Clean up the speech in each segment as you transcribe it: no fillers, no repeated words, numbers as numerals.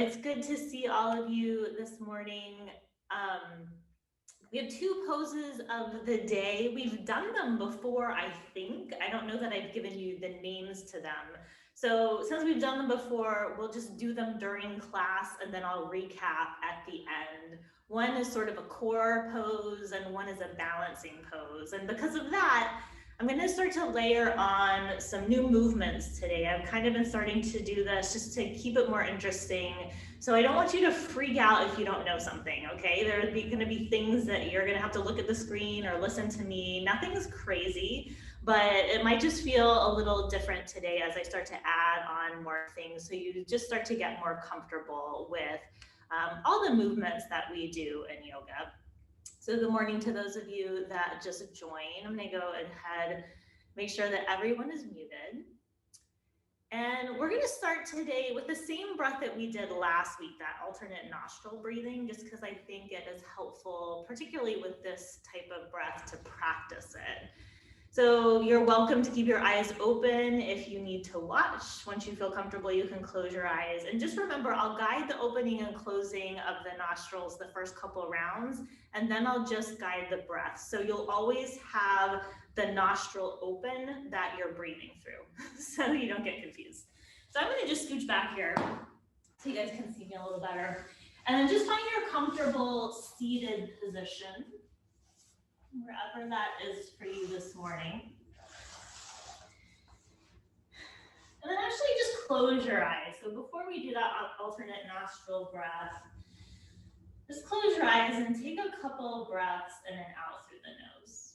It's good to see all of you this morning. We have two poses of the day. We've done them before, I think. I don't know that I've given you the names to them. So since we've done them before, we'll just do them during class and then I'll recap at the end. One is sort of a core pose and one is a balancing pose. And because of that, I'm going to start to layer on some new movements today. I've kind of been starting to do this just to keep it more interesting. So I don't want you to freak out if you don't know something, okay? There are going to be things that you're going to have to look at the screen or listen to me. Nothing's crazy, but it might just feel a little different today as I start to add on more things. So you just start to get more comfortable with all the movements that we do in yoga. So good morning to those of you that just joined. I'm gonna go ahead, make sure that everyone is muted. And we're gonna start today with the same breath that we did last week, that alternate nostril breathing, just because I think it is helpful, particularly with this type of breath, to practice it. So you're welcome to keep your eyes open if you need to watch. Once you feel comfortable, you can close your eyes. And just remember, I'll guide the opening and closing of the nostrils the first couple rounds, and then I'll just guide the breath. So you'll always have the nostril open that you're breathing through, so you don't get confused. So I'm gonna just scooch back here so you guys can see me a little better. And then just find your comfortable seated position, wherever that is for you this morning. And then actually just close your eyes. So before we do that alternate nostril breath, just close your eyes and take a couple breaths in and out through the nose.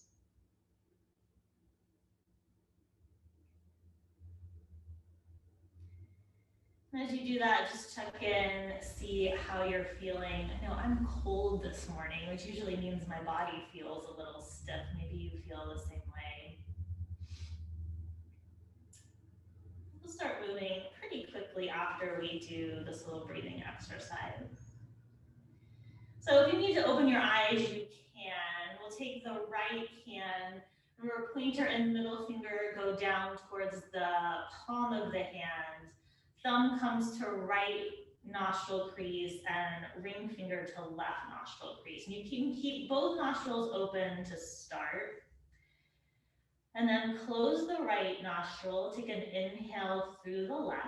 And as you do that, just check in, see how you're feeling. I know I'm cold this morning, which usually means my body feels a little stiff. Maybe you feel the same way. We'll start moving pretty quickly after we do this little breathing exercise. So if you need to open your eyes, you can. We'll take the right hand. Remember, pointer and middle finger go down towards the palm of the hand. Thumb comes to right nostril crease and ring finger to left nostril crease. And you can keep both nostrils open to start. And then close the right nostril. Take an inhale through the left.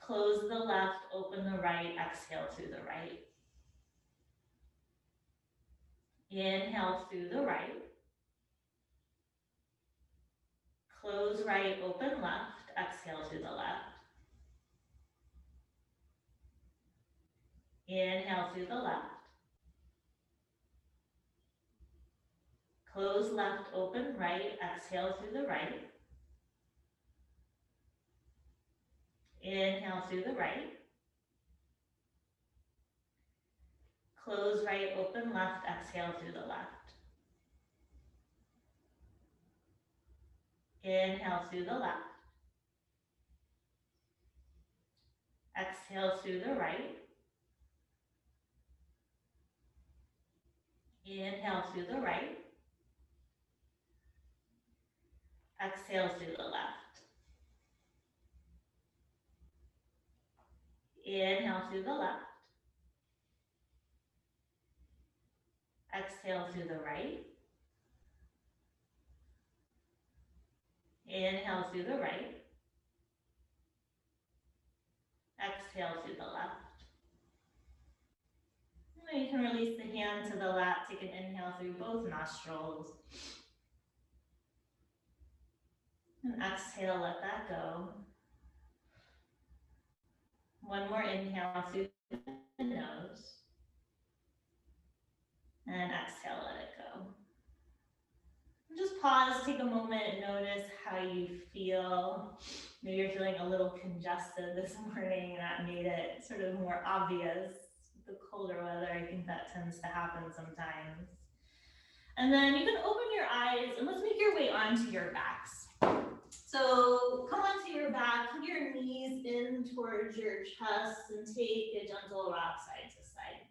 Close the left, open the right, exhale through the right. Inhale through the right. Close right, open left, exhale to the left. Inhale through the left. Close left, open right, exhale through the right. Inhale through the right. Close right, open left, exhale through the left. Inhale through the left. Exhale through the right. Inhale through the right. Exhale through the left. Inhale through the left. Exhale through the right. Inhale through the right. Exhale through the left. And you can release the hand to the lap. Take an inhale through both nostrils. And exhale, let that go. One more inhale through the nose. And exhale, let it go. And just pause, take a moment and notice how you feel. Maybe you're feeling a little congested this morning. That made it sort of more obvious. The colder weather, I think that tends to happen sometimes. And then you can open your eyes and let's make your way onto your backs. So come onto your back, hug your knees in towards your chest and take a gentle rock side to side.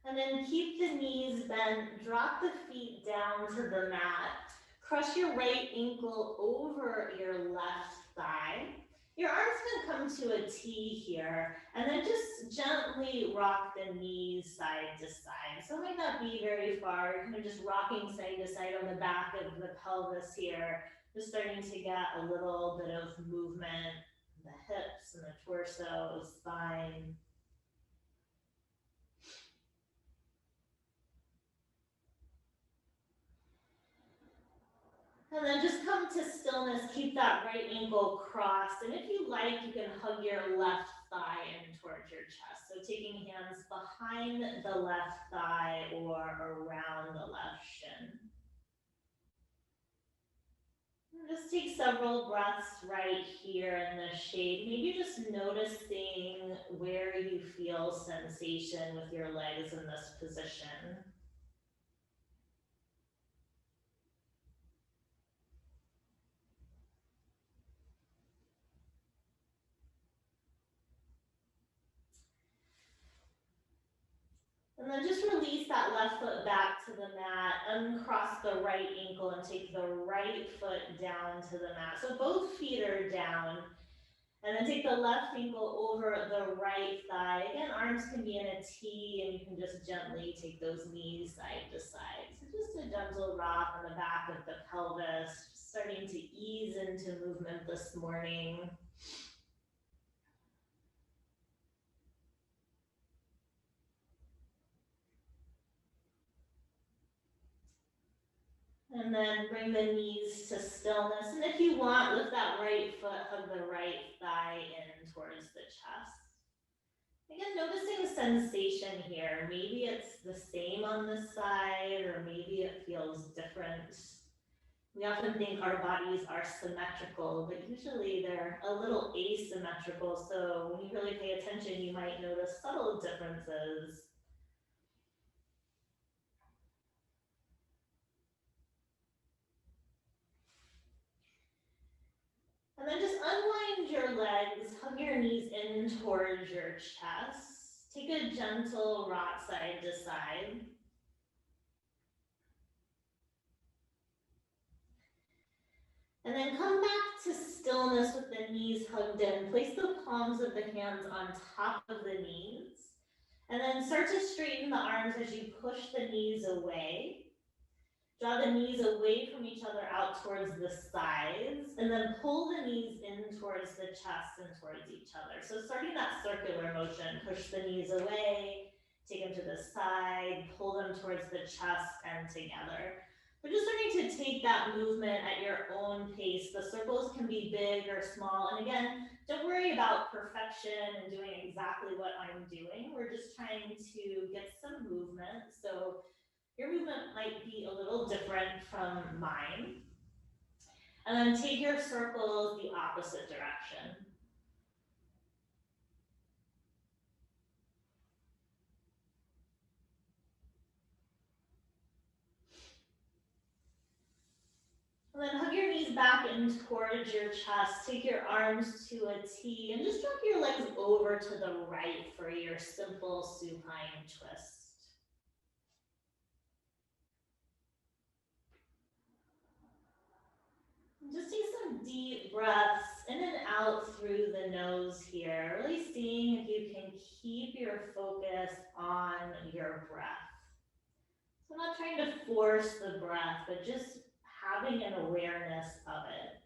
And then keep the knees bent, drop the feet down to the mat. Crush your right ankle over your left thigh. Your arms can come to a T here, and then just gently rock the knees side to side. So it might not be very far, kind of just rocking side to side on the back of the pelvis here. Just starting to get a little bit of movement in the hips and the torso, spine. And then just come to stillness, keep that right ankle crossed. And if you like, you can hug your left thigh in towards your chest. So taking hands behind the left thigh or around the left shin. And just take several breaths right here in the shade. Maybe just noticing where you feel sensation with your legs in this position. And then just release that left foot back to the mat, uncross the right ankle and take the right foot down to the mat. So both feet are down. And then take the left ankle over the right thigh. Again, arms can be in a T and you can just gently take those knees side to side. So just a gentle rock on the back of the pelvis, starting to ease into movement this morning. And then bring the knees to stillness. And if you want, lift that right foot, hug the right thigh in towards the chest. Again, noticing sensation here. Maybe it's the same on this side, or maybe it feels different. We often think our bodies are symmetrical, but usually they're a little asymmetrical. So when you really pay attention, you might notice subtle differences. And then just unwind your legs, hug your knees in towards your chest. Take a gentle rock side to side. And then come back to stillness with the knees hugged in. Place the palms of the hands on top of the knees. And then start to straighten the arms as you push the knees away. Draw the knees away from each other out towards the sides, and then pull the knees in towards the chest and towards each other. So starting that circular motion, push the knees away, take them to the side, pull them towards the chest and together. We're just starting to take that movement at your own pace. The circles can be big or small. And again, don't worry about perfection and doing exactly what I'm doing. We're just trying to get some movement. So your movement might be a little different from mine. And then take your circles the opposite direction. And then hug your knees back in towards your chest. Take your arms to a T and just drop your legs over to the right for your simple supine twist. Just take some deep breaths in and out through the nose here, really seeing if you can keep your focus on your breath. So I'm not trying to force the breath, but just having an awareness of it.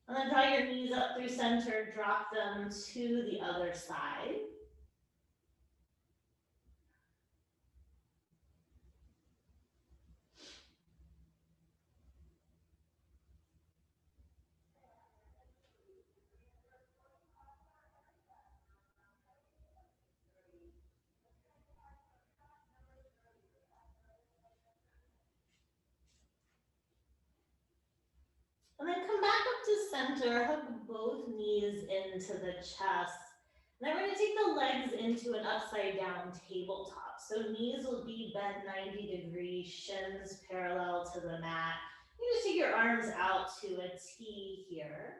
And then draw your knees up through center, drop them to the other side. And then come back up to center, hug both knees into the chest. And then we're gonna take the legs into an upside down tabletop. So knees will be bent 90 degrees, shins parallel to the mat. You just take your arms out to a T here.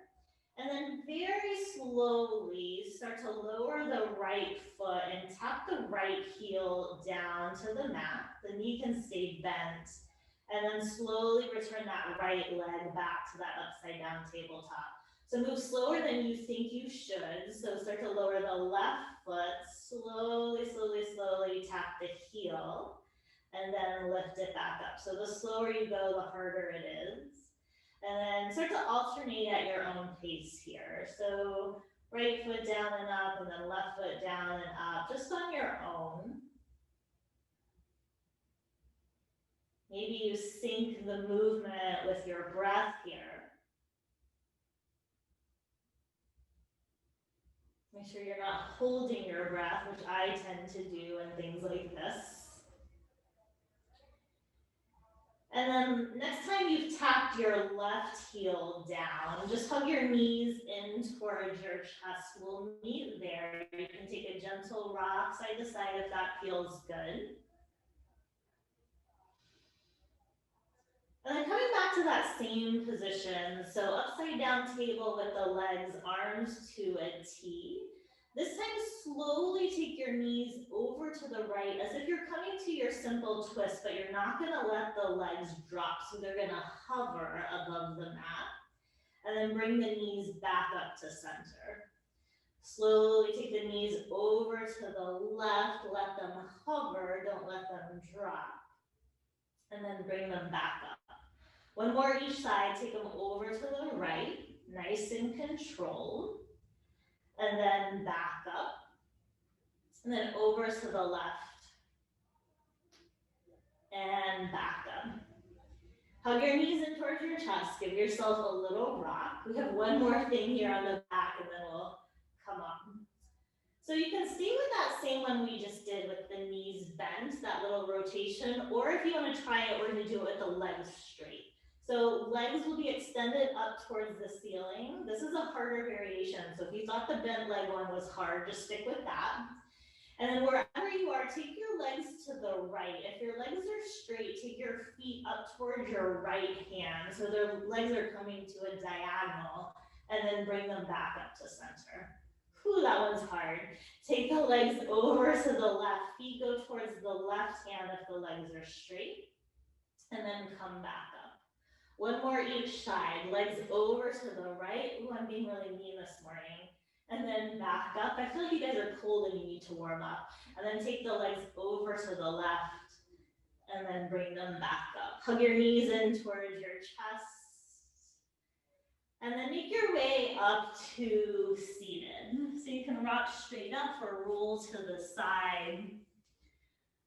And then very slowly start to lower the right foot and tap the right heel down to the mat. The knee can stay bent. And then slowly return that right leg back to that upside down tabletop. So move slower than you think you should. So start to lower the left foot, slowly, slowly, slowly tap the heel, and then lift it back up. So the slower you go, the harder it is. And then start to alternate at your own pace here. So right foot down and up, and then left foot down and up, just on your own. Maybe you sync the movement with your breath here. Make sure you're not holding your breath, which I tend to do in things like this. And then next time you've tapped your left heel down, just hug your knees in towards your chest. We'll meet there. You can take a gentle rock side to side if that feels good. And then coming back to that same position, so upside down table with the legs, arms to a T. This time, slowly take your knees over to the right as if you're coming to your simple twist, but you're not gonna let the legs drop, so they're gonna hover above the mat. And then bring the knees back up to center. Slowly take the knees over to the left, let them hover, don't let them drop. And then bring them back up. One more each side, take them over to the right, nice and controlled. And then back up. And then over to the left. And back up. Hug your knees in towards your chest. Give yourself a little rock. We have one more thing here on the back and then we'll come up. So you can stay with that same one we just did with the knees bent, that little rotation, or if you want to try it, we're going to do it with the legs straight. So legs will be extended up towards the ceiling. This is a harder variation. So if you thought the bent leg one was hard, just stick with that. And then wherever you are, take your legs to the right. If your legs are straight, take your feet up towards your right hand. So their legs are coming to a diagonal, and then bring them back up to center. Whew, that one's hard. Take the legs over to the left. Feet go towards the left hand if the legs are straight. And then come back up. One more each side. Legs over to the right. Ooh, I'm being really mean this morning. And then back up. I feel like you guys are cold and you need to warm up. And then take the legs over to the left. And then bring them back up. Hug your knees in towards your chest. And then make your way up to seated. So you can rock straight up or roll to the side.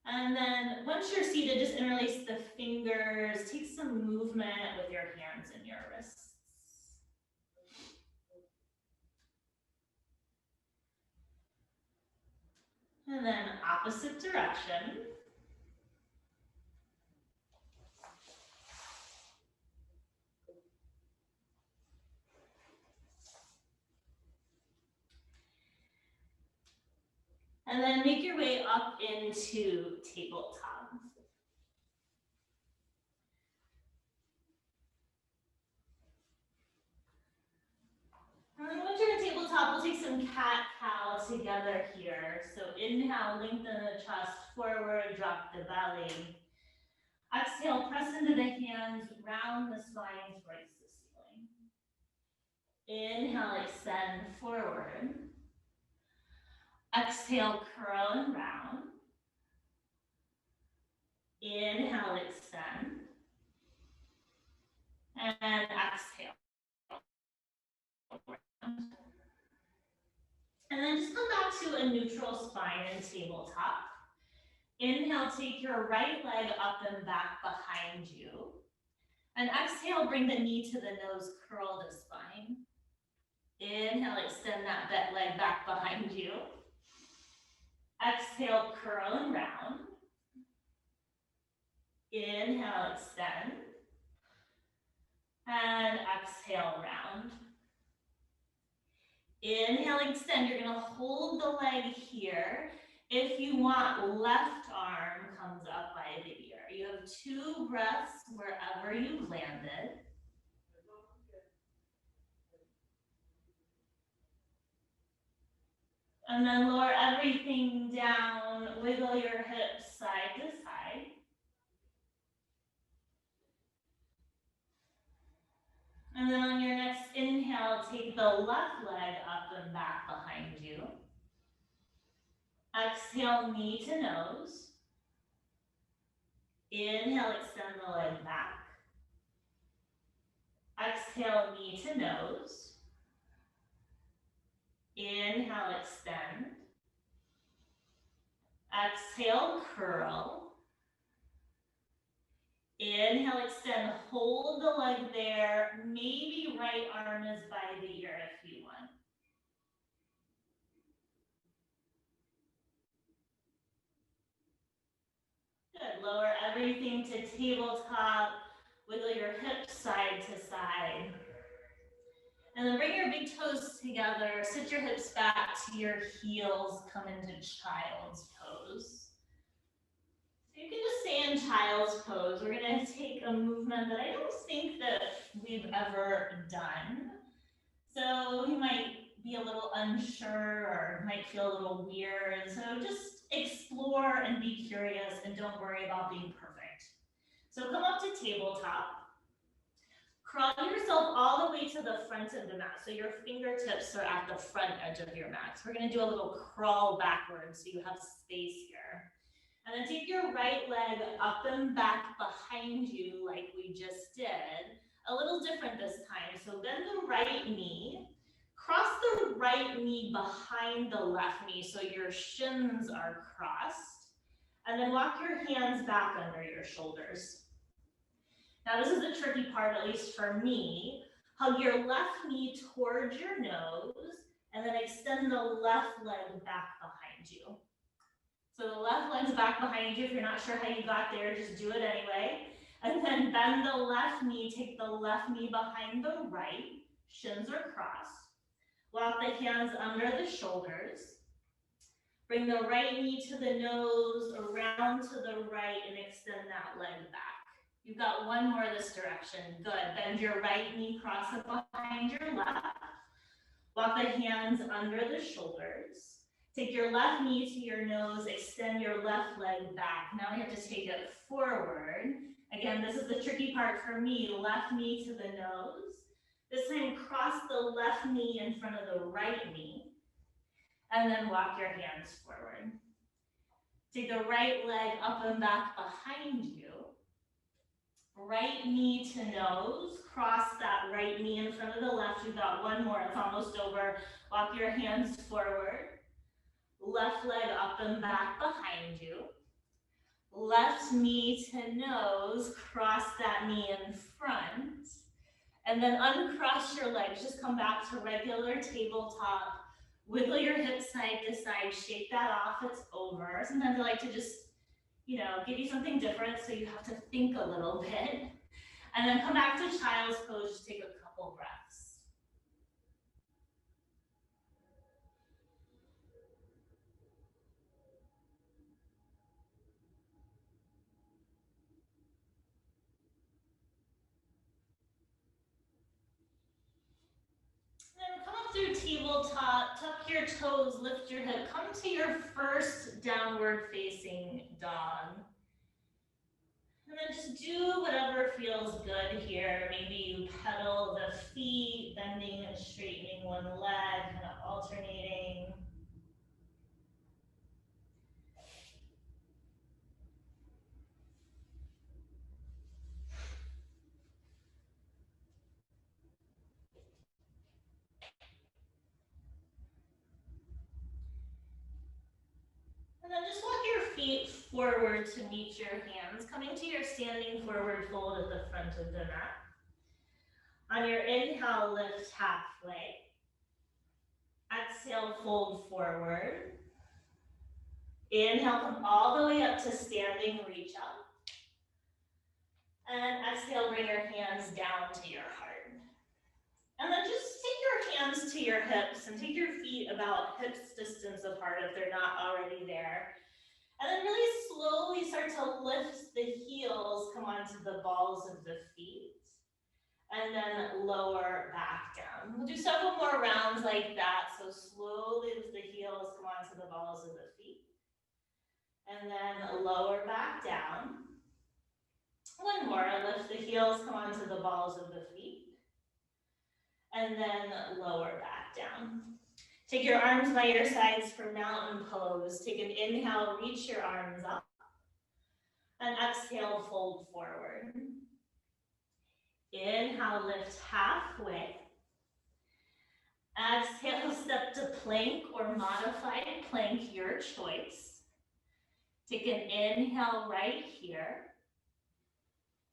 And then once you're seated, just interlace the fingers. Take some movement with your hands and your wrists. And then opposite direction. And then make your way up into tabletop. And then once you're in tabletop, we'll take some cat-cow together here. So inhale, lengthen the chest forward, drop the belly. Exhale, press into the hands, round the spine towards the ceiling. Inhale, extend forward. Exhale, curl and round. Inhale, extend. And exhale. And then just come back to a neutral spine and tabletop. Inhale, take your right leg up and back behind you. And exhale, bring the knee to the nose, curl the spine. Inhale, extend that leg back behind you. Exhale, curl and round. Inhale, extend. And exhale, round. Inhale, extend. You're going to hold the leg here. If you want, left arm comes up by the ear. You have 2 breaths wherever you landed. And then lower everything down, wiggle your hips side to side. And then on your next inhale, take the left leg up and back behind you. Exhale, knee to nose. Inhale, extend the leg back. Exhale, knee to nose. Inhale, extend. Exhale, curl. Inhale, extend, hold the leg there. Maybe right arm is by the ear if you want. Good, lower everything to tabletop. Wiggle your hips side to side. And then bring your big toes together. Sit your hips back to your heels. Come into child's pose. So you can just stay in child's pose. We're gonna take a movement that I don't think that we've ever done. So you might be a little unsure or might feel a little weird. So just explore and be curious and don't worry about being perfect. So come up to tabletop. Crawl yourself all the way to the front of the mat. So your fingertips are at the front edge of your mat. So we're gonna do a little crawl backwards so you have space here. And then take your right leg up and back behind you like we just did. A little different this time. So bend the right knee. Cross the right knee behind the left knee so your shins are crossed. And then walk your hands back under your shoulders. Now this is the tricky part, at least for me. Hug your left knee towards your nose and then extend the left leg back behind you. So the left leg's back behind you. If you're not sure how you got there, just do it anyway. And then bend the left knee, take the left knee behind the right. Shins are crossed. Walk the hands under the shoulders. Bring the right knee to the nose, around to the right, and extend that leg back. You've got one more this direction. Good. Bend your right knee, cross it behind your left. Walk the hands under the shoulders. Take your left knee to your nose, extend your left leg back. Now we have to take it forward. Again, this is the tricky part for me. Left knee to the nose. This time, cross the left knee in front of the right knee. And then walk your hands forward. Take the right leg up and back behind you. Right knee to nose. Cross that right knee in front of the left. You've got one more. It's almost over. Walk your hands forward. Left leg up and back behind you. Left knee to nose, cross that knee in front. And then uncross your legs, just come back to regular tabletop. Wiggle your hips side to side, shake that off, it's over. Sometimes I like to just, give you something different so you have to think a little bit. And then come back to child's pose, just take a couple breaths. Through tabletop, tuck your toes, lift your hip, come to your first downward facing dog. And then just do whatever feels good here. Maybe you pedal the feet, bending and straightening one leg, kind of alternating. And then just walk your feet forward to meet your hands, coming to your standing forward fold at the front of the mat. On your inhale, lift halfway. Exhale, fold forward. Inhale, come all the way up to standing, reach up. And exhale, bring your hands down to your heart. And then just take your hands to your hips and take your feet about hips distance apart if they're not already there. And then really slowly start to lift the heels, come onto the balls of the feet. And then lower back down. We'll do several more rounds like that. So slowly lift the heels, come balls of the feet. And then lower back down. One more, lift the heels, come onto the balls of the feet. And then lower back down. Take your arms by your sides for mountain pose. Take an inhale, reach your arms up. And exhale, fold forward. Inhale, lift halfway. Exhale, step to plank or modified plank, your choice. Take an inhale right here.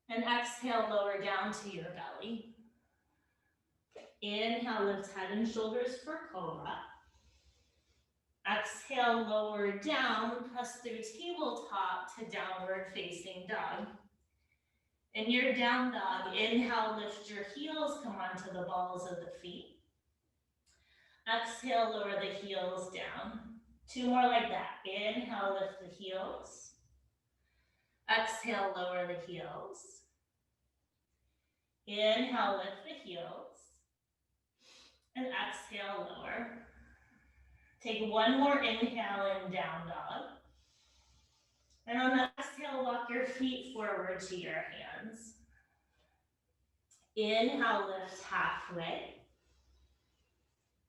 And exhale, lower down to your belly. Inhale, lift head and shoulders for cobra. Exhale, lower down, press through tabletop to downward facing dog. In your down dog, inhale, lift your heels, come onto the balls of the feet. Exhale, lower the heels down. Two more like that. Inhale, lift the heels. Exhale, lower the heels. Inhale, lift the heels. And exhale, lower. Take one more inhale in down dog. And on the exhale, walk your feet forward to your hands. Inhale, lift halfway.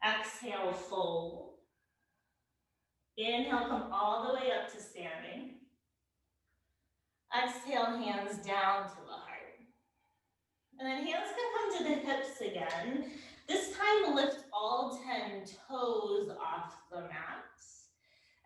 Exhale, fold. Inhale, come all the way up to standing. Exhale, hands down to the heart. And then hands can come to the hips again. This time, lift all 10 toes off the mat.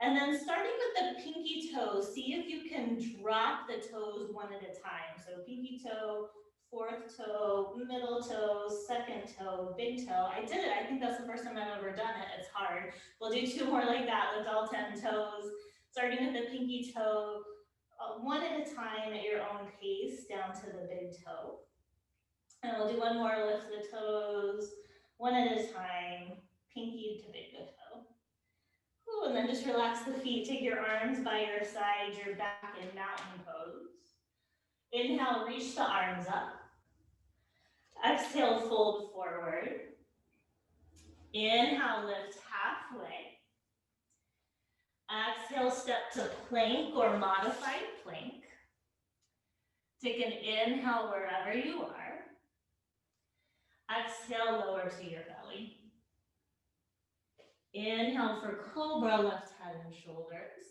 And then starting with the pinky toes, see if you can drop the toes one at a time. So pinky toe, fourth toe, middle toe, second toe, big toe. I did it. I think that's the first time I've ever done it. It's hard. We'll do two more like that. Lift all 10 toes, starting with the pinky toe, one at a time at your own pace down to the big toe. And we'll do one more, lift the toes, one at a time, pinky to big toe. Ooh, and then just relax the feet. Take your arms by your sides, your back in mountain pose. Inhale, reach the arms up. Exhale, fold forward. Inhale, lift halfway. Exhale, step to plank or modified plank. Take an inhale wherever you are. Exhale, lower to your belly. Inhale for cobra, left head and shoulders.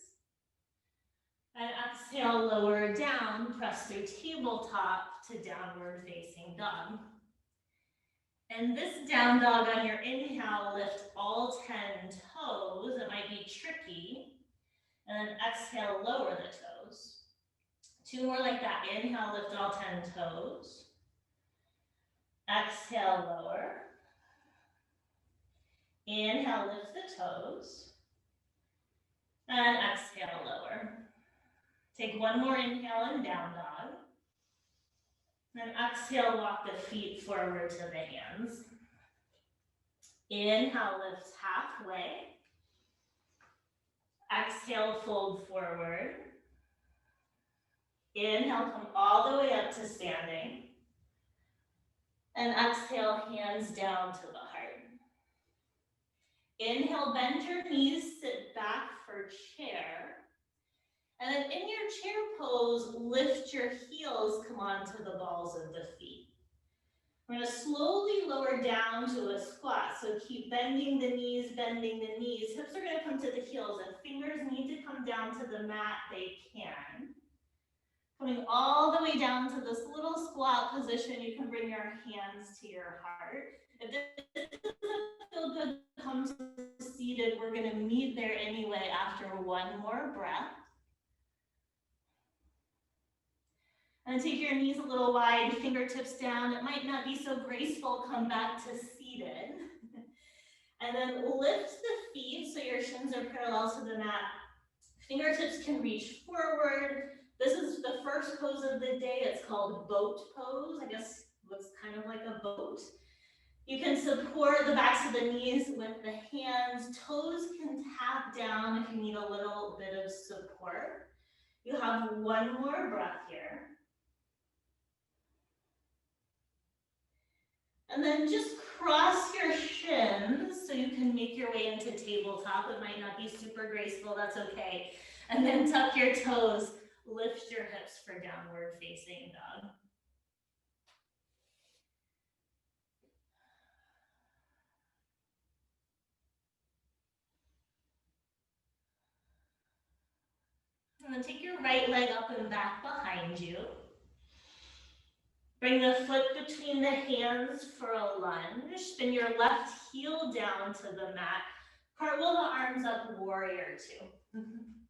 And exhale, lower down, press through tabletop to downward facing dog. And this down dog on your inhale, lift all 10 toes. It might be tricky. And then exhale, lower the toes. Two more like that. Inhale, lift all 10 toes. Exhale, lower. Inhale, lift the toes. And exhale, lower. Take one more inhale in down dog. Then exhale, walk the feet forward to the hands. Inhale, lift halfway. Exhale, fold forward. Inhale, come all the way up to standing. And exhale, hands down to the heart. Inhale, bend your knees, sit back for chair. And then in your chair pose, lift your heels, come onto the balls of the feet. We're gonna slowly lower down to a squat. So keep bending the knees, bending the knees. Hips are gonna come to the heels. If fingers need to come down to the mat, they can. Coming all the way down to this little squat position, you can bring your hands to your heart. If this doesn't feel good, come to seated. We're gonna meet there anyway after one more breath. And take your knees a little wide, fingertips down. It might not be so graceful, come back to seated. And then lift the feet so your shins are parallel to the mat. Fingertips can reach forward. This is the first pose of the day. It's called boat pose. I guess looks kind of like a boat. You can support the backs of the knees with the hands. Toes can tap down if you need a little bit of support. You have one more breath here. And then just cross your shins. so you can make your way into tabletop. It might not be super graceful, that's okay. And then tuck your toes, lift your hips for downward facing dog. And then take your right leg up and back behind you. Bring the foot between the hands for a lunge. Spin your left heel down to the mat. Cartwheel the arms up, warrior two.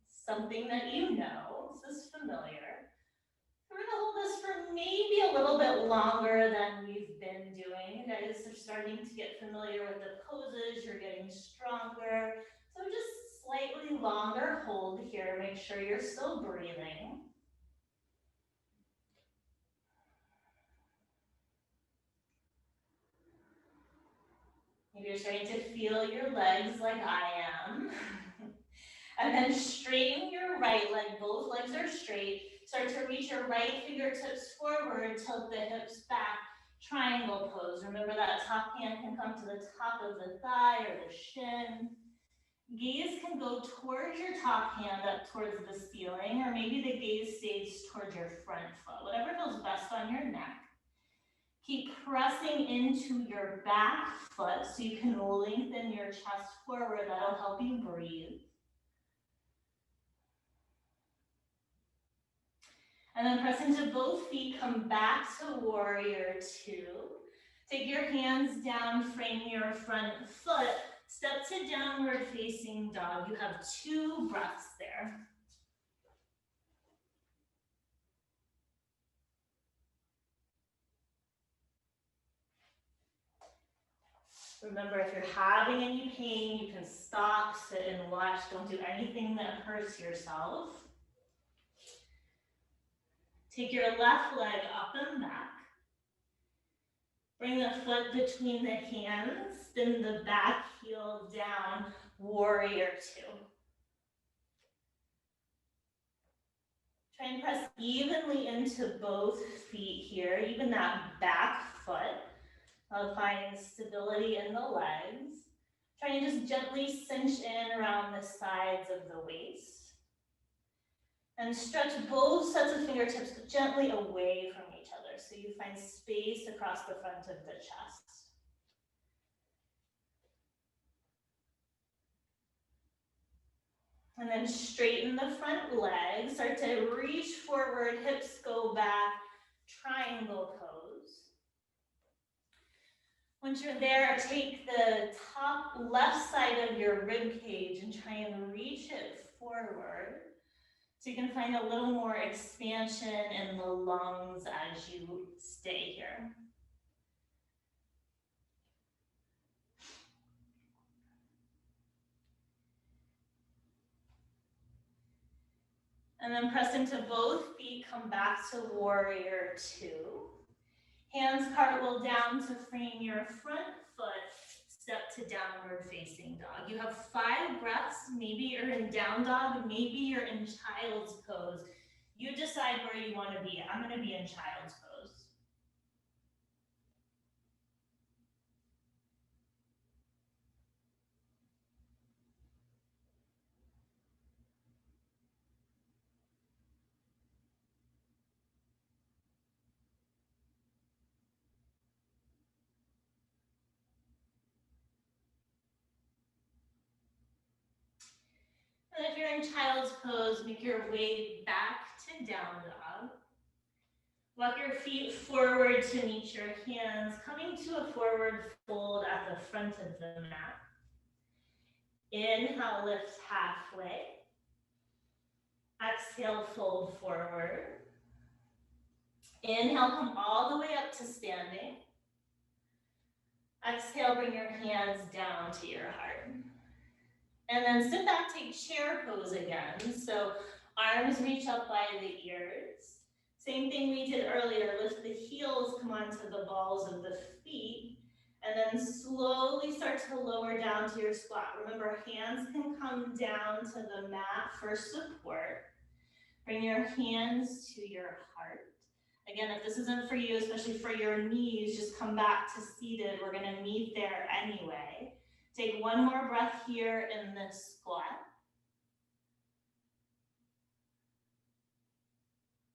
Something that you know, this is familiar. We're gonna hold this for maybe a little bit longer than we've been doing. You guys are starting to get familiar with the poses, you're getting stronger. So just slightly longer hold here, make sure you're still breathing. Maybe you're starting to feel your legs like I am. And then straighten your right leg, both legs are straight. Start to reach your right fingertips forward, tilt the hips back, triangle pose. Remember that top hand can come to the top of the thigh or the shin. Gaze can go towards your top hand up towards the ceiling, or maybe the gaze stays towards your front foot, whatever feels best on your neck. Keep pressing into your back foot so you can lengthen your chest forward. That'll help you breathe. And then press into both feet, come back to warrior two. Take your hands down, frame your front foot, step to downward facing dog. You have 2 breaths there. Remember, if you're having any pain, you can stop, sit and watch. Don't do anything that hurts yourself. Take your left leg up and back. Bring the foot between the hands, spin the back heel down, warrior two. Try and press evenly into both feet here, even that back foot. Find stability in the legs. Try and just gently cinch in around the sides of the waist. And stretch both sets of fingertips gently away from each other so you find space across the front of the chest. And then straighten the front leg. Start to reach forward, hips go back, triangle pose. Once you're there, take the top left side of your rib cage and try and reach it forward. So you can find a little more expansion in the lungs as you stay here. And then press into both feet, come back to warrior two. Hands cartwheel down to frame your front foot, step to downward facing dog. You have 5 breaths. Maybe you're in down dog, maybe you're in child's pose. You decide where you want to be. I'm going to be in child's pose. And if you're in child's pose, make your way back to down dog. Walk your feet forward to meet your hands, coming to a forward fold at the front of the mat. Inhale, lift halfway. Exhale, fold forward. Inhale, come all the way up to standing. Exhale, bring your hands down to your heart. And then sit back, take chair pose again. So arms reach up by the ears. Same thing we did earlier, lift the heels, come onto the balls of the feet, and then slowly start to lower down to your squat. Remember, hands can come down to the mat for support. Bring your hands to your heart. Again, if this isn't for you, especially for your knees, just come back to seated. We're gonna meet there anyway. Take one more breath here in this squat.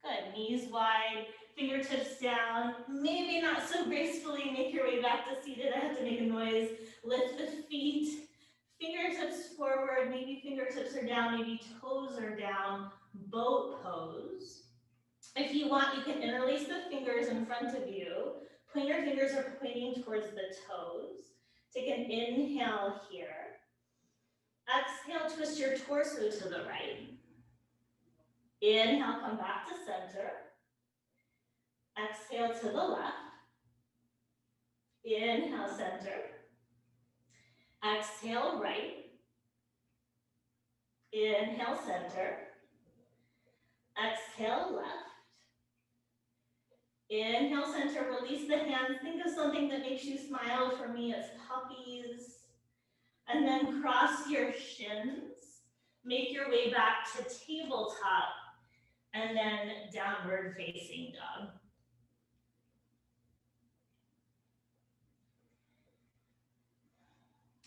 Good, knees wide, fingertips down, maybe not so gracefully, make your way back to seated. I have to make a noise. Lift the feet, fingertips forward, maybe fingertips are down, maybe toes are down, boat pose. If you want, you can interlace the fingers in front of you. Pointer fingers are pointing towards the toes. Take an inhale here. Exhale, twist your torso to the right. Inhale, come back to center. Exhale to the left. Inhale, center. Exhale, right. Inhale, center. Exhale, left. Inhale, center, release the hands. Think of something that makes you smile. For me, it's puppies. And then cross your shins. Make your way back to tabletop. And then downward facing dog.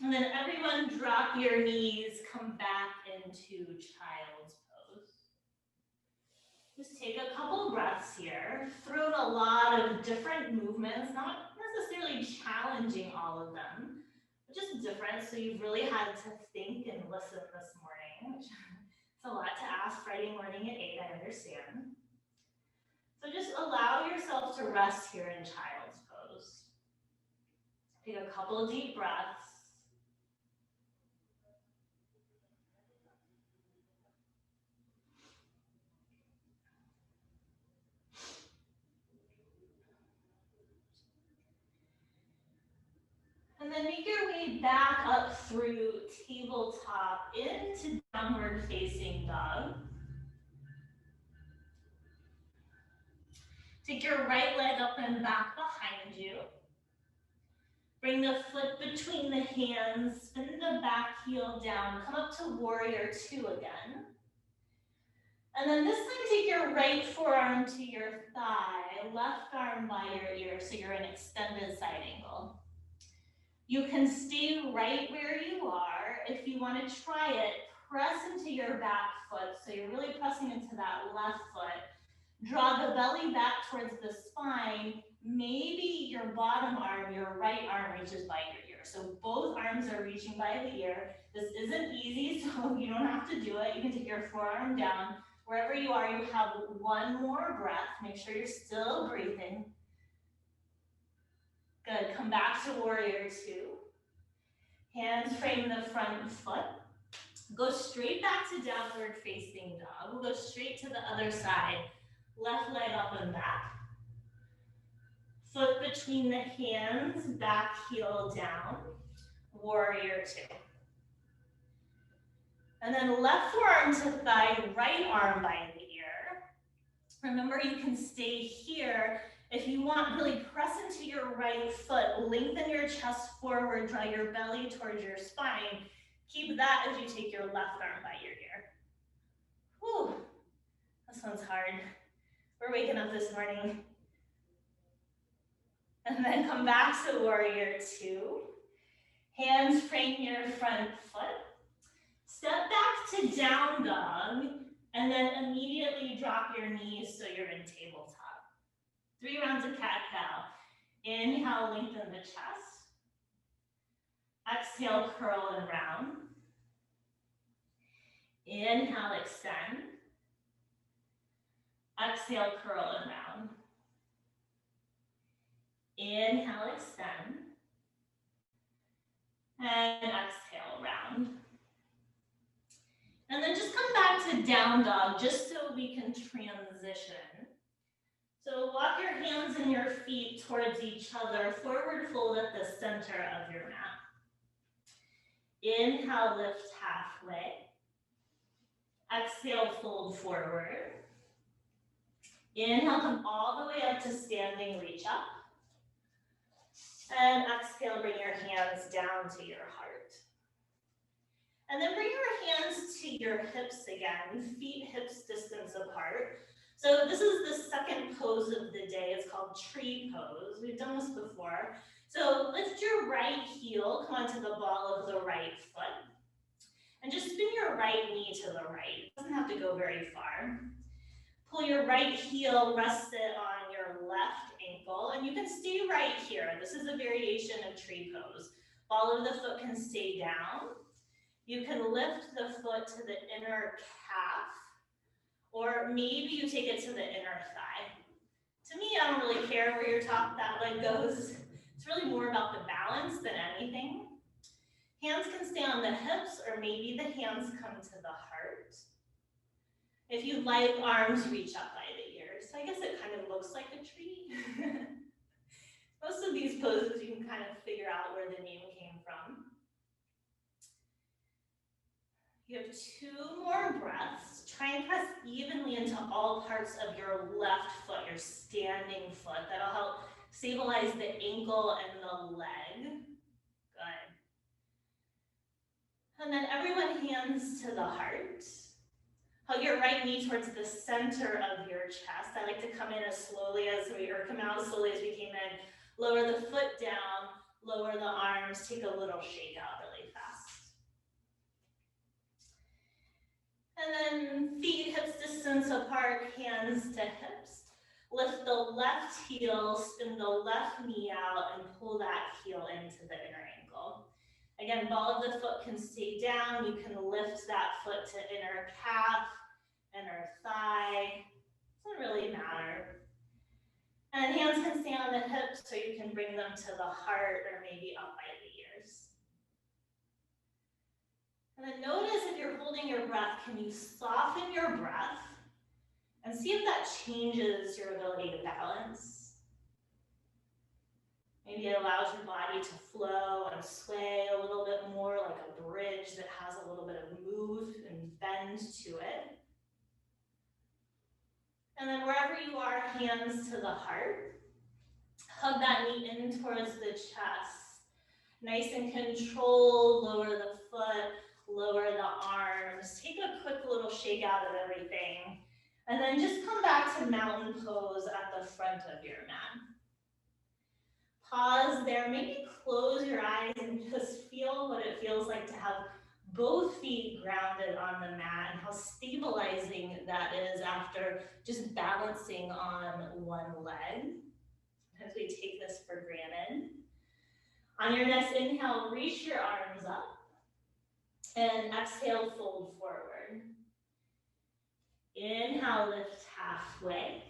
And then everyone drop your knees, come back into child's pose. Just take a couple breaths here. Throw in a lot of different movements, not necessarily challenging all of them, but just different. So you've really had to think and listen this morning, which is a lot to ask Friday morning at 8, I understand. So just allow yourself to rest here in child's pose. Take a couple deep breaths. And then make your way back up through tabletop into downward facing dog. Take your right leg up and back behind you. Bring the foot between the hands, spin the back heel down, come up to warrior 2 again. And then this time take your right forearm to your thigh, left arm by your ear, so you're in extended side angle. You can stay right where you are. If you want to try it, press into your back foot. So you're really pressing into that left foot. Draw the belly back towards the spine. Maybe your bottom arm, your right arm reaches by your ear. So both arms are reaching by the ear. This isn't easy, so you don't have to do it. You can take your forearm down. Wherever you are, you have one more breath. Make sure you're still breathing. Good, come back to warrior 2. Hands frame the front foot. Go straight back to downward facing dog. We'll go straight to the other side. Left leg up and back. Foot between the hands, back heel down. Warrior 2. And then left forearm to thigh, right arm by the ear. Remember, you can stay here. If you want, really press into your right foot, lengthen your chest forward, draw your belly towards your spine. Keep that as you take your left arm by your ear. Whew, this one's hard. We're waking up this morning. And then come back to warrior 2. Hands frame your front foot. Step back to down dog, and then immediately drop your knees so you're in tabletop. 3 rounds of cat-cow. Inhale, lengthen the chest. Exhale, curl and round. Inhale, extend. Exhale, curl and round. Inhale, extend. And exhale, round. And then just come back to down dog just so we can transition. So walk your hands and your feet towards each other, forward fold at the center of your mat. Inhale, lift halfway. Exhale, fold forward. Inhale, come all the way up to standing, reach up. And exhale, bring your hands down to your heart. And then bring your hands to your hips again, feet hips distance apart. So this is the second pose of the day. It's called tree pose. We've done this before. So lift your right heel, come onto the ball of the right foot, and just spin your right knee to the right. It doesn't have to go very far. Pull your right heel, rest it on your left ankle, and you can stay right here. This is a variation of tree pose. Ball of the foot can stay down. You can lift the foot to the inner calf, or maybe you take it to the inner thigh. To me, I don't really care where your top that leg goes. It's really more about the balance than anything. Hands can stay on the hips, or maybe the hands come to the heart. If you like, arms reach up by the ears. So I guess it kind of looks like a tree. Most of these poses, you can kind of figure out where the name came from. You have 2 more breaths. Try and press evenly into all parts of your left foot, your standing foot. That'll help stabilize the ankle and the leg. Good. And then everyone hands to the heart. Hug your right knee towards the center of your chest. I like to come in as slowly as or come out as slowly as we came in. Lower the foot down, lower the arms, take a little shake out really fast. And then feet hips distance apart, hands to hips. Lift the left heel, spin the left knee out, and pull that heel into the inner ankle. Again, ball of the foot can stay down. You can lift that foot to inner calf, inner thigh. Doesn't really matter. And hands can stay on the hips, so you can bring them to the heart or maybe up by the ears. And then notice if you're holding your breath, can you soften your breath and see if that changes your ability to balance? Maybe it allows your body to flow and sway a little bit more like a bridge that has a little bit of move and bend to it. And then wherever you are, hands to the heart. Hug that knee in towards the chest. Nice and controlled, lower the foot, lower the arms. Take a quick little shake out of everything. And then just come back to mountain pose at the front of your mat. Pause there, maybe close your eyes and just feel what it feels like to have both feet grounded on the mat and how stabilizing that is after just balancing on one leg. Sometimes we take this for granted. On your next inhale, reach your arms up and exhale, fold forward. Inhale, lift halfway.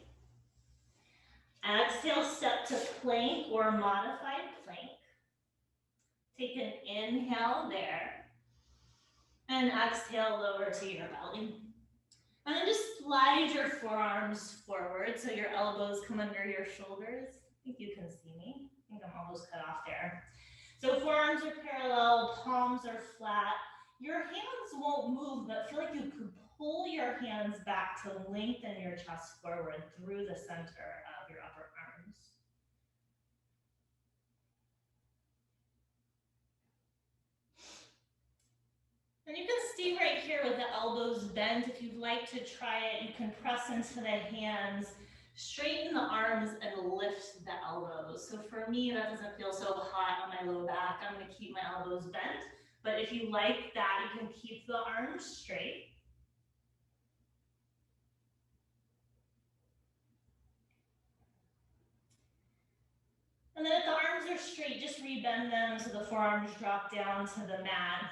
Exhale, step to plank or modified plank. Take an inhale there. And exhale, lower to your belly. And then just slide your forearms forward so your elbows come under your shoulders. I think you can see me. I think I'm almost cut off there. So forearms are parallel, palms are flat. Your hands won't move, but feel like you could pull your hands back to lengthen your chest forward through the center of your upper arms. And you can stay right here with the elbows bent. If you'd like to try it, you can press into the hands, straighten the arms, and lift the elbows. So for me, that doesn't feel so hot on my low back. I'm going to keep my elbows bent. But if you like that, you can keep the arms straight. And then if the arms are straight, just rebend them so the forearms drop down to the mat.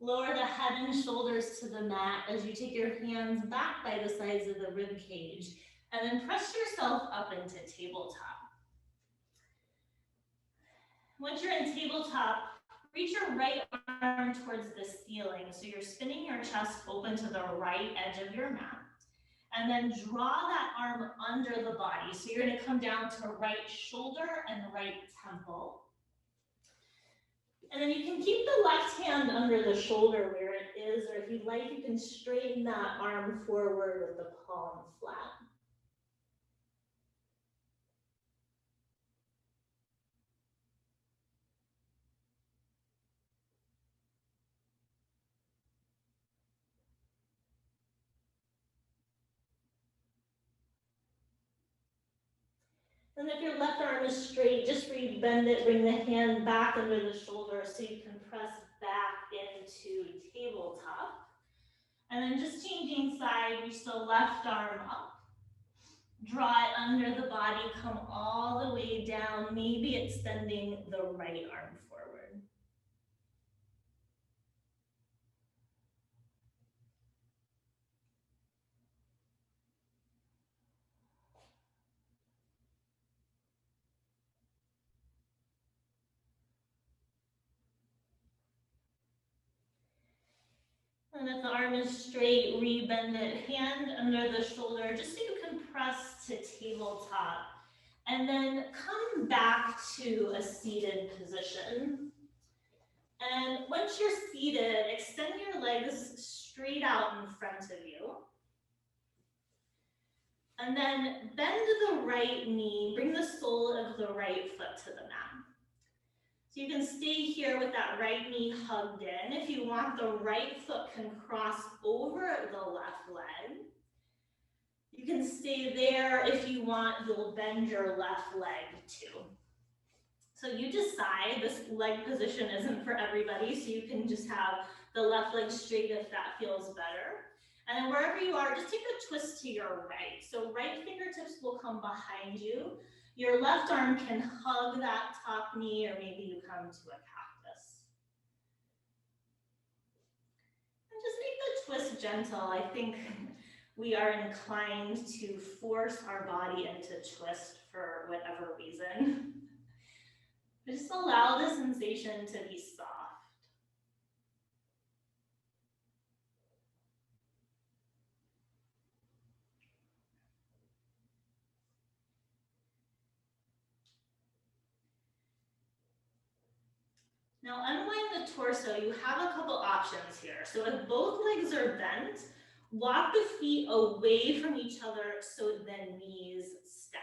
Lower the head and shoulders to the mat as you take your hands back by the sides of the rib cage. And then press yourself up into tabletop. Once you're in tabletop, reach your right arm towards the ceiling. So you're spinning your chest open to the right edge of your mat. And then draw that arm under the body. So you're going to come down to right shoulder and right temple. And then you can keep the left hand under the shoulder where it is, or if you'd like, you can straighten that arm forward with the palm flat. And if your left arm is straight, just re-bend it, bring the hand back under the shoulder so you can press back into tabletop. And then just changing side, reach the left arm up. Draw it under the body, come all the way down, maybe extending the right arm forward. And if the arm is straight, re-bend it, hand under the shoulder, just so you can press to tabletop. And then come back to a seated position. And once you're seated, extend your legs straight out in front of you. And then bend the right knee, bring the sole of the right foot to the mat. So you can stay here with that right knee hugged in. If you want, the right foot can cross over the left leg. You can stay there. If you want, you'll bend your left leg too. So you decide. This leg position isn't for everybody, so you can just have the left leg straight if that feels better. And then wherever you are, just take a twist to your right. So right fingertips will come behind you. Your left arm can hug that top knee, or maybe you come to a cactus. And just make the twist gentle. I think we are inclined to force our body into twist for whatever reason. Just allow the sensation to be soft. Now unwind the torso. You have a couple options here. So if both legs are bent, walk the feet away from each other so the knees stack.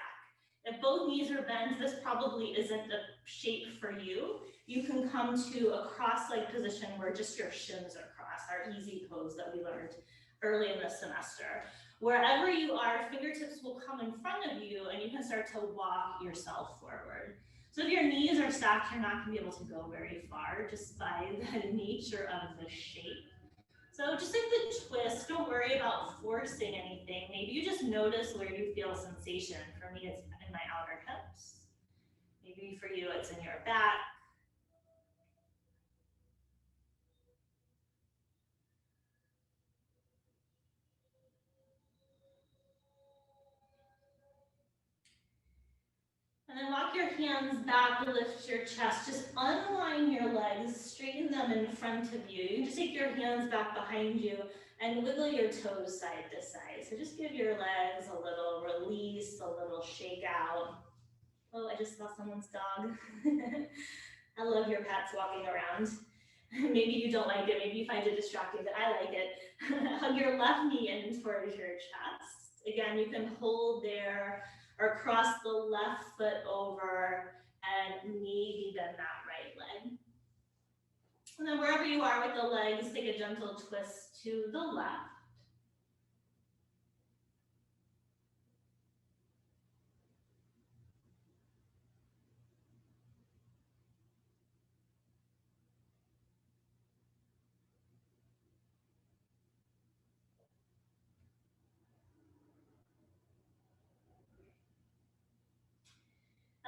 If both knees are bent, this probably isn't the shape for you. You can come to a cross-leg position where just your shins are crossed, our easy pose that we learned early in the semester. Wherever you are, fingertips will come in front of you and you can start to walk yourself forward. So if your knees are stacked, you're not going to be able to go very far just by the nature of the shape. So just like the twist, don't worry about forcing anything. Maybe you just notice where you feel sensation. For me, it's in my outer hips. Maybe for you, it's in your back. And then walk your hands back, lift your chest. Just unwind your legs, straighten them in front of you. You can just take your hands back behind you and wiggle your toes side to side. So just give your legs a little release, a little shake out. Oh, I just saw someone's dog. I love your pets walking around. Maybe you don't like it, maybe you find it distracting, but I like it. Hug your left knee in towards your chest. Again, you can hold there or cross the left foot over and maybe bend that right leg. And then wherever you are with the legs, take a gentle twist to the left.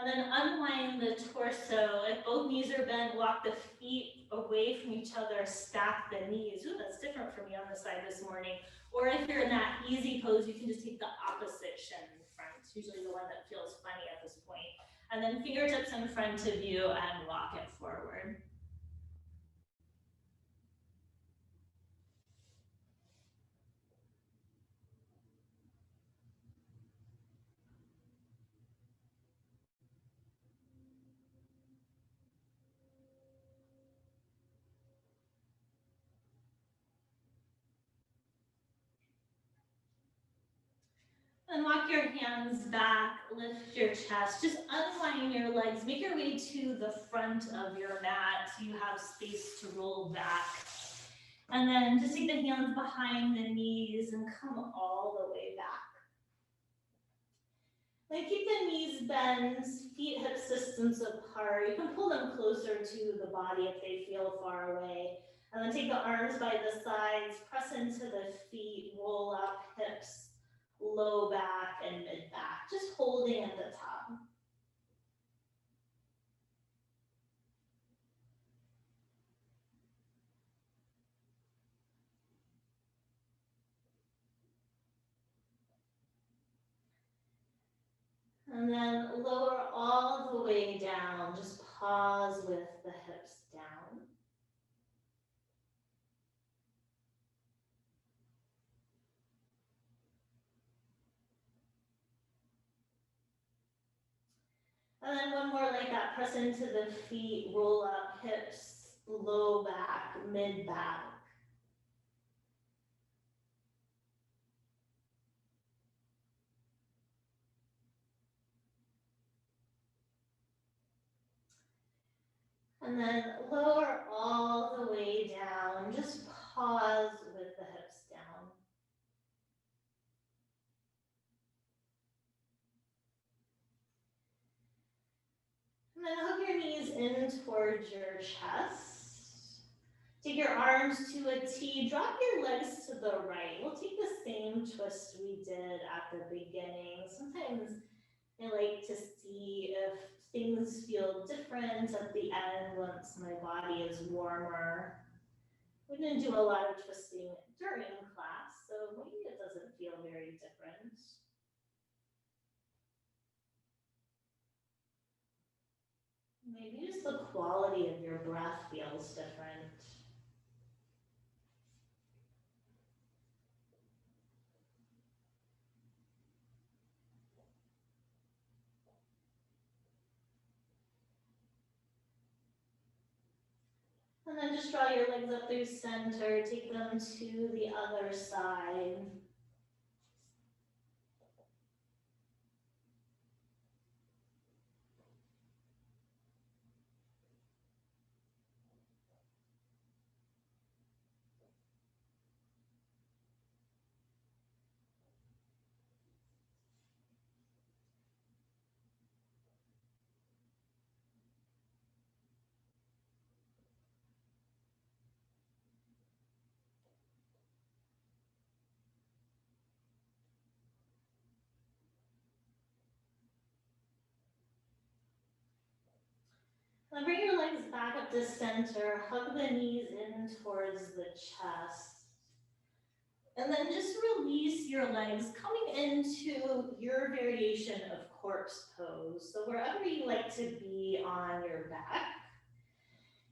And then unwind the torso. If both knees are bent, walk the feet away from each other, stack the knees. Ooh, that's different for me on the side this morning. Or if you're in that easy pose, you can just take the opposite shin in front. It's usually the one that feels funny at this point. And then fingertips in front of you and walk it forward. And walk your hands back, lift your chest, just unwind your legs, make your way to the front of your mat so you have space to roll back. And then just take the hands behind the knees and come all the way back. Then keep the knees bent, feet hip distance apart. You can pull them closer to the body if they feel far away. And then take the arms by the sides, press into the feet, roll up hips, low back and mid back, just holding at the top. And then lower all the way down, just pause with the hips down. And then one more like that, press into the feet, roll up hips, low back, mid back. And then lower all the way down, just pause with the hips down. And then hug your knees in towards your chest. Take your arms to a T, drop your legs to the right. We'll take the same twist we did at the beginning. Sometimes I like to see if things feel different at the end once my body is warmer. We didn't do a lot of twisting during class, so maybe it doesn't feel very different. Maybe just the quality of your breath feels different. And then just draw your legs up through center, take them to the other side. Then bring your legs back up to center, hug the knees in towards the chest. And then just release your legs, coming into your variation of corpse pose. So wherever you like to be on your back,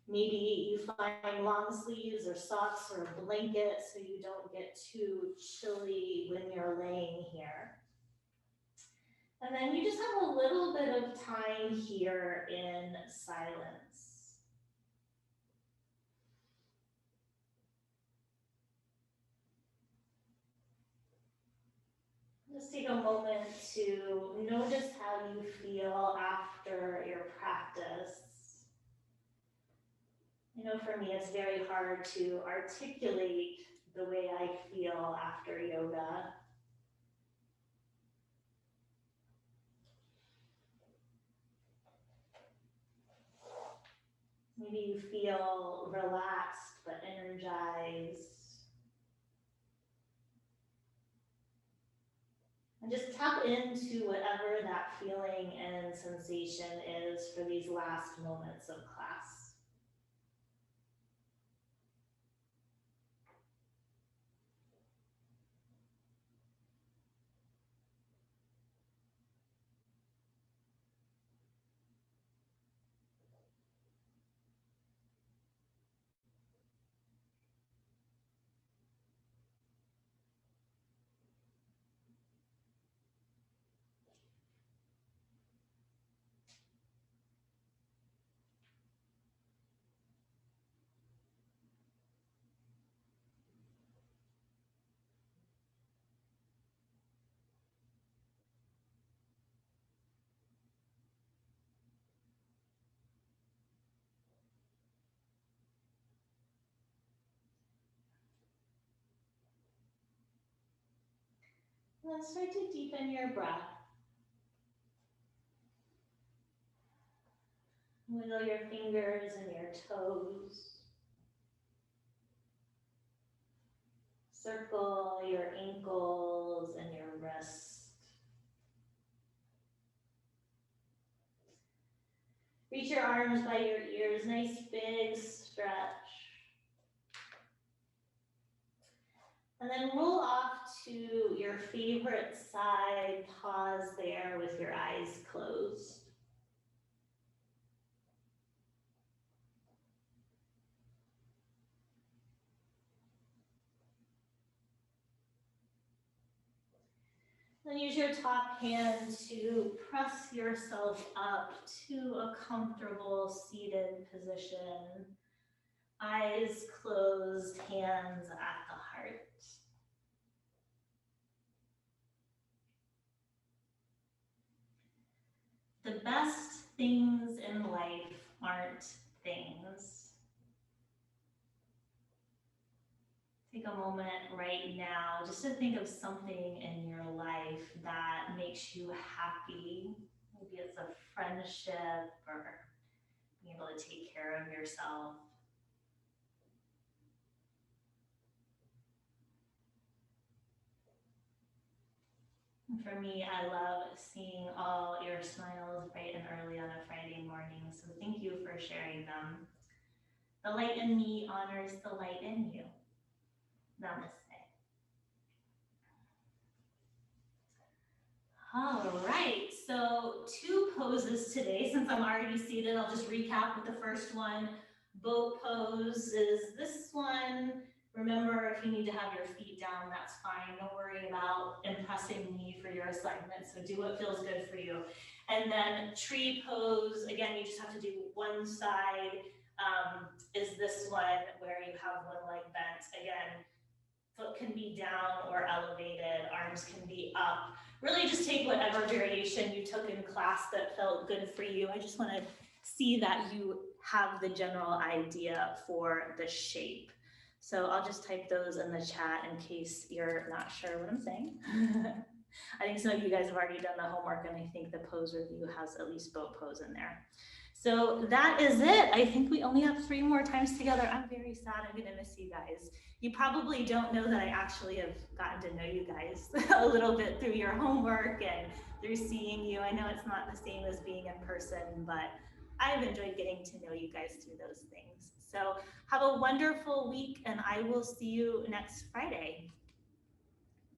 maybe you find long sleeves or socks or a blanket so you don't get too chilly when you're laying here. And then you just have a little bit of time here in silence. Just take a moment to notice how you feel after your practice. I know for me, it's very hard to articulate the way I feel after yoga. Maybe you feel relaxed but energized. And just tap into whatever that feeling and sensation is for these last moments of class. And then start to deepen your breath. Wiggle your fingers and your toes. Circle your ankles and your wrists. Reach your arms by your ears, nice big stretch. And then roll off to your favorite side, pause there with your eyes closed. Then use your top hand to press yourself up to a comfortable seated position. Eyes closed, hands at the heart. The best things in life aren't things. Take a moment right now just to think of something in your life that makes you happy. Maybe it's a friendship or being able to take care of yourself. For me, I love seeing all your smiles bright and early on a Friday morning, so thank you for sharing them. The light in me honors the light in you. Namaste. All right, so 2 poses today. Since I'm already seated, I'll just recap with the first one. Boat pose is this one. Remember, if you need to have your feet down, that's fine. Don't worry about impressing me for your assignment, so do what feels good for you. And then tree pose, again, you just have to do one side, is this one where you have one leg bent. Again, foot can be down or elevated, arms can be up. Really just take whatever variation you took in class that felt good for you. I just want to see that you have the general idea for the shape. So I'll just type those in the chat in case you're not sure what I'm saying. I think some of you guys have already done the homework, and I think the pose review has at least boat pose in there. So that is it. I think we only have 3 more times together. I'm very sad. I'm gonna miss you guys. You probably don't know that I actually have gotten to know you guys a little bit through your homework and through seeing you. I know it's not the same as being in person, but I've enjoyed getting to know you guys through those things. So have a wonderful week, and I will see you next Friday.